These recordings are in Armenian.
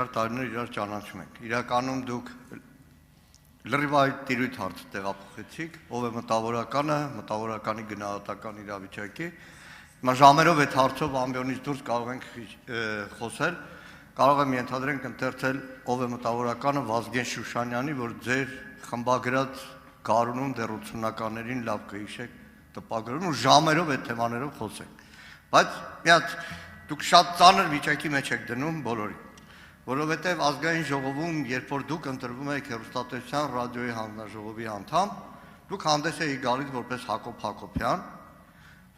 երկար տարիներ իրար ճանաչում ենք։ Իրականում դուք լրիվ այդ տիրույթ հարցը տեղափոխեցիք, ով է մտավորականի գնահատական իրավիճակի։ Հիմա ժամերով այդ հարցով ամբիոնից դուրս կարող ենք խոսել, կարող եմ ենթադրենք ընթերցել ով է մտավորականը Վազգեն Շուշանյանի, որ ձեր խմբագրած գարունում դեռ 80-ականներին լավ կհիշեք տպագրում ու ժամերով այդ թեմաներով խոսենք։ Բայց մի հատ դուք շատ ծանր վիճակի մեջ եք դնում բոլորին, որովհետև ազգային ժողովում, երբ որ դուք ընտրվում եք հեռուստատեսության ռադիոյի հանձնաժողովի անդամ, դուք հանդես եք գալիս որպես Հակոբ Հակոբյան,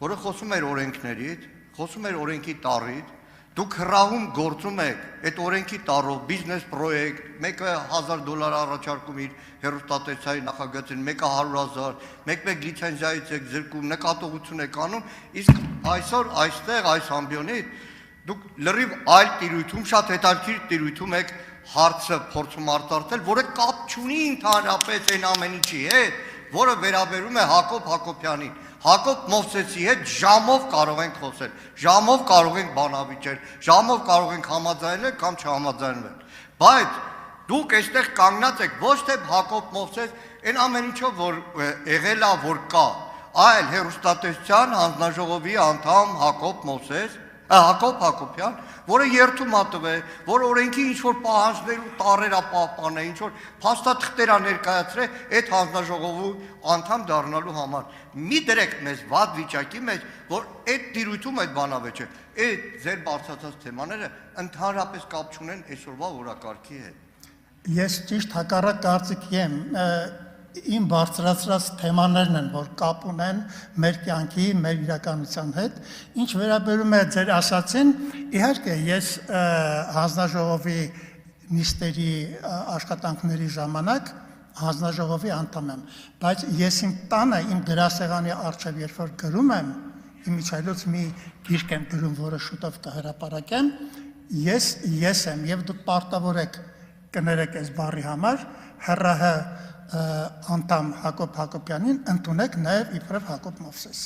որը խոսում էր օրենքներից, խոսում էր օրենքի տառից, դուք հրահում գործում եք այդ օրենքի տառով բիզնես պրոյեկտ, մեկը $1000 առաջարկում իր հեռուստատեսայի նախագծին, մեկը 100,000, մեկ լիցենզիայից եք զրկում, նկատողություն եք անում, իսկ այսօր այստեղ այս ամբիոնից դուք լրիվ այլ տիրույթում, շատ հետաքրքիր տիրույթում եք հարցը փորձում արտարդել, որը կապ չունի ընդհանրապես այն ամեն ինչի հետ, որը վերաբերում է Հակոբ Հակոբյանին։ Հակոբ Մովսեսի հետ ժամով կարող ենք խոսել, ժամով կարող ենք բանավիճել, ժամով կարող ենք համաձայնել կամ չհամաձայնվել։ Բայց դուք այստեղ կանգնած եք ոչ թե Հակոբ Մովսես, այն ամեն ինչով որ եղել է, որ կա, այլ հեռուստատեսության հանձնաժողովի անդամ Հակոբ Մովսես, Հակոբ Հակոբյան, որը երթում ատվել, որ օրենքի ինչ-որ պահանջներ ու տառեր պահպան է, ինչ-որ փաստաթղթեր ներկայացրել այդ հանձնաժողովի անդամ դառնալու համար։ Մի դրեք մեզ վատ վիճակի մեջ, որ այդ տիրույթում այդ բանավեճը, այդ ձեր բարձրացած թեմաները ընդհանրապես կապ չունեն այսօրվա օրակարգի հետ։ Ես ճիշտ հակառակ կարծիքի եմ, իմ բարձրացրած թեմաներն են, որ կապ ունեն մեր կյանքի, մեր իրականության հետ, ինչ վերաբերում է ձեր ասացին, իհարկե ես հանձնաժողովի նիստերի աշխատանքների ժամանակ հանձնաժողովի անդամ եմ, բայց ես իմ տանը, իմ գրասեղանի առջև երբ որ գրում եմ, իմ միջայլոց մի գիրք եմ գրում, որը շուտով կհրապարակեմ, ես եմ եւ դուք պարտավոր եք կներեք այս բառի համար, ՀՌՀ անդամ Հակոբ Հակոբյանին ընդունեք նաև իբրև Հակոբ Մովսես։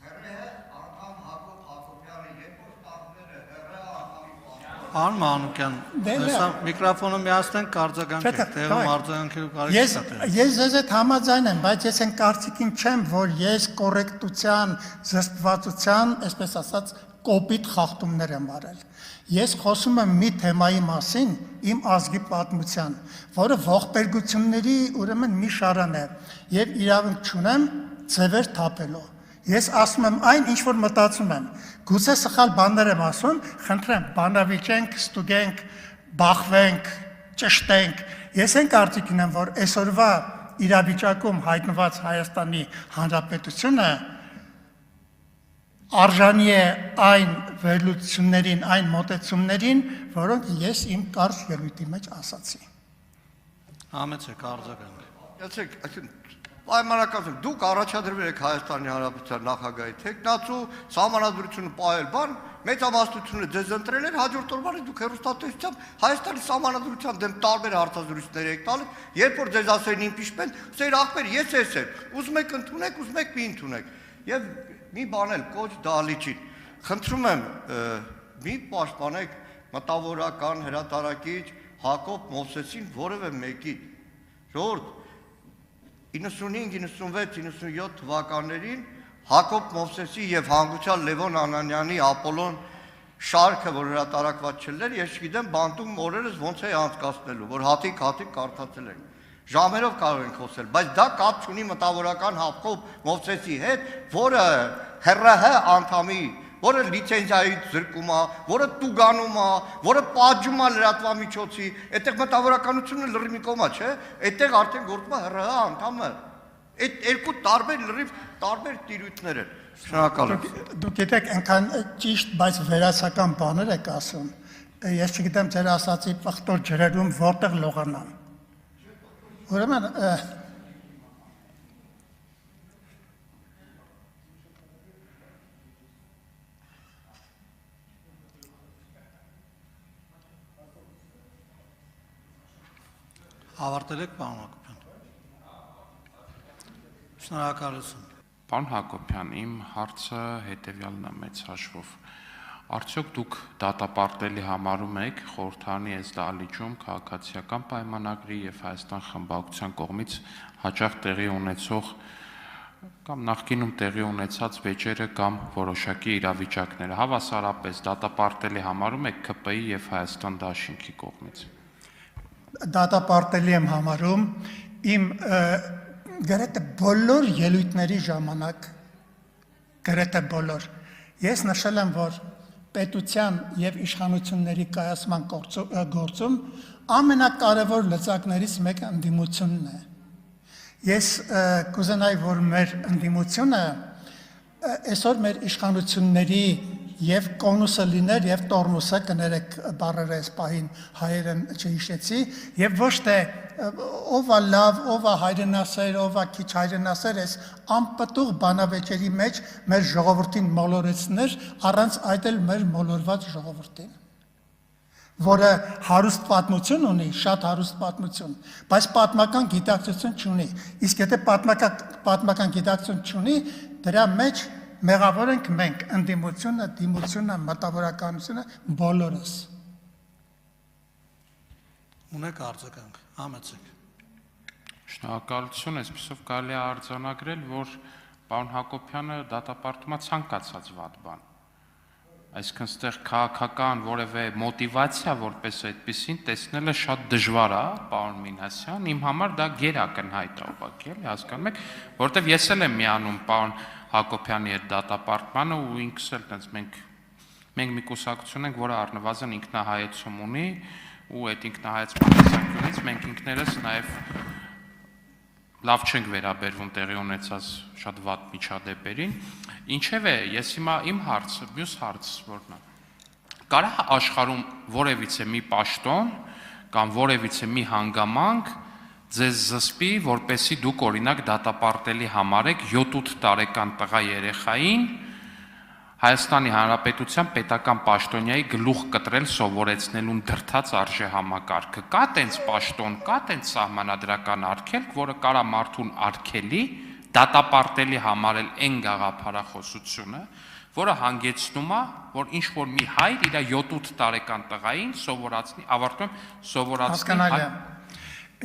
անդամ Հակոբ Հակոբյանը երբ որ տարբերը Պարոն Մանուկյան, հեսա միկրոֆոնը միացնենք արձագանք եք, տեղում արձագանքելու կարիք չկա։ Ես ձեզ հետ համաձայն եմ, բայց ես այն կարծիքին չեմ, որ ես կոռեկտության, զսպվածության, այսպես ասած, կոպիտ խախտումներ եմ արել։ Ես խոսում եմ մի թեմայի մասին, իմ ազգի պատմության, որը ողբերգությունների ուրեմն մի շարան է, եւ իրավունք չունեմ ձևեր թափելու։ Ես ասում եմ այն, ինչ որ մտածում եմ։ Գուցե սխալ բաներ եմ ասում, խնդրեմ, բանավիճենք, ստուգենք, բախվենք, ճշտենք։ Ես այն կարծիքին եմ, որ այսօրվա իրավիճակում հայտնված Հայաստանի Հանրապետությունը արժանի է այն վերլուծություններին, այն մոտեցումներին, որոնք ես իմ կարճ ելույթի մեջ ասացի։ Համեցեք արձագանք։ Յացեք, պայմանական դուք առաջադրվել եք Հայաստանի Հանրապետության նախագահի տեխնացու, սահմանադրությունը պահել բան, մեծամասնությունը ձեզ ընտրել էր, հաջորդ օրվանից դուք հեռուստատեսությամբ Հայաստանի սահմանադրության դեմ տարբեր հարցազրույցներ եք տալիս, երբ որ ձեզ ասեն impeachment, ասել ախպեր, ես եմ, ուզում եք ընդունեք, ուզում եք մի ընդունեք։ Եվ մի բան էլ կոչ դալիչին, խնդրում եմ մի պաշտպանեք մտավորական հրատարակիչ Հակոբ Մովսեսին որևէ մեկի, ժողովուրդ 95, 96, 97 թվականներին Հակոբ Մովսեսի եւ հանգուցյալ Լևոն Անանյանի Ապոլոն շարքը, որ հրատարակված չլներ, ես չգիտեմ բանտում օրերս ոնց է անցկացնելու, որ հատիկ կարդացել եք։ Ժամերով կարող ենք խոսել, բայց դա կապ չունի մտավորական Հակոբ Մովսեսի հետ, որը ՀՌՀ անդամի, որը լիցենզիայից զրկում է, որը տուգանում է, որը պատժում է լրատվամիջոցի, այդտեղ մտավորականությունը լրիվ մի կողմ է, չէ՞, այդտեղ արդեն գործում է ՀՌՀ անդամը։ Այդ երկու լրիվ տարբեր տիրույթներ են։ Շնորհակալ եմ։ Դուք եք այնքան ճիշտ, բայց վերացական բաներ եք ասում։ Ես չգիտեմ ձեր ասացի պղտոր ջրերում որտեղ լողանան։ Ուրեմն Ավարտել եք, պարոն Հակոբյան։ Շնորհակալություն։ Պարոն Հակոբյան, իմ հարցը հետևյալն է մեծ հաշվով։ Արդյոք դուք դատապարտելի համարում եք խորհրդարանի այս դահլիճում քաղաքացիական պայմանագրի եւ Հայաստան խմբակցության կողմից հաճախ տեղի ունեցող կամ նախկինում տեղի ունեցած վեճերը կամ որոշակի իրավիճակները հավասարապես դատապարտելի համարում եք ՔՊ-ի եւ Հայաստան Դաշինքի կողմից։ Դատապարտելի եմ համարում իմ գրեթե բոլոր ելույթների ժամանակ գրեթե բոլոր ես նշել եմ, որ պետության եւ իշխանությունների կայացման գործում ամենակարևոր լծակներից մեկը ընդդիմությունն է։ Ես կուզենայի, որ մեր ընդդիմությունը այսօր մեր իշխանությունների եւ կոնուսը լիներ եւ տորմուսը կներեք բառերը այս պահին հայերեն չհիշեցի եւ ոչ թե ով է լավ, ով է հայրենասեր, ով է քիչ հայրենասեր, այս անպտուղ բանավեճերի մեջ մեր ժողովրդին մոլորեցներ, առանց այդ էլ մեր մոլորված ժողովրդին, որը հարուստ պատմություն ունի, շատ հարուստ պատմություն, բայց պատմական գիտակցություն չունի։ Իսկ եթե պատմական գիտակցություն չունի, դրա մեջ մեղավոր ենք մենք, ընդդիմությունը, դիմությունը, մտավորականությունը, բոլորս։ Ունեք արձագանք, համեցեք։ Շնորհակալություն, այսպեսով կարելի է արձանագրել, որ պարոն Հակոբյանը դատապարտում է ցանկացած վատ բան։ Այսինքն ստեղ քաղաքական որևէ մոտիվացիա որպես այդպեսին տեսնելը շատ դժվար է, պարոն Մինասյան, իմ համար դա գերակնհայտ է ուղղակի, էլի հասկանում եք, որովհետև ես էլ եմ միանում պարոն Հակոբյանի այդ դատապարտմանը ու ինքս էլ տենց մենք մի կուսակցություն ենք, որը առնվազն ինքնահայեցում ունի ու այդ ինքնահայեցման տեսանկյունից մենք ինքներս նաև լավ չենք վերաբերվում տեղի ունեցած շատ վատ միջադեպերին, ինչևէ ես հիմա իմ հարցը, մյուս հարցս որն է, կարա աշխարհում որևիցե մի պաշտոն կամ որևիցե մի հանգամանք ձեզ զսպի, որպեսզի դուք օրինակ դատապարտելի համարեք 7-8 տարեկան տղա երեխային Հայաստանի Հանրապետության պետական պաշտոնյայի գլուխ կտրել սովորեցնելուն դրդած արժեհամակարգը։ Կա տենց պաշտոն, կա տենց սահմանադրական արգելք, որը կարա մարդուն արգելի, դատապարտելի համարել այն գաղափարախոսությունը, որը հանգեցնում է, որ ինչ-որ մի հայր իր 7-8 տարեկան տղային սովորացնի, ավարտում սովորացնի։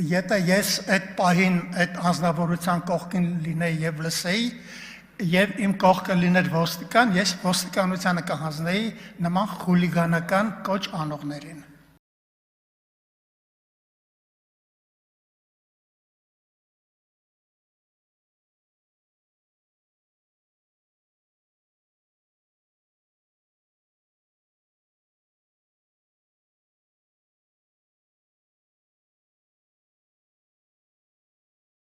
Եթե ես այդ պահին այդ անձնավորության կողքին լինեի եւ լսեի, եւ իմ կողքը լիներ ոստիկան, ես ոստիկանությանը կհանձնեի նման խուլիգանական կոչ անողներին։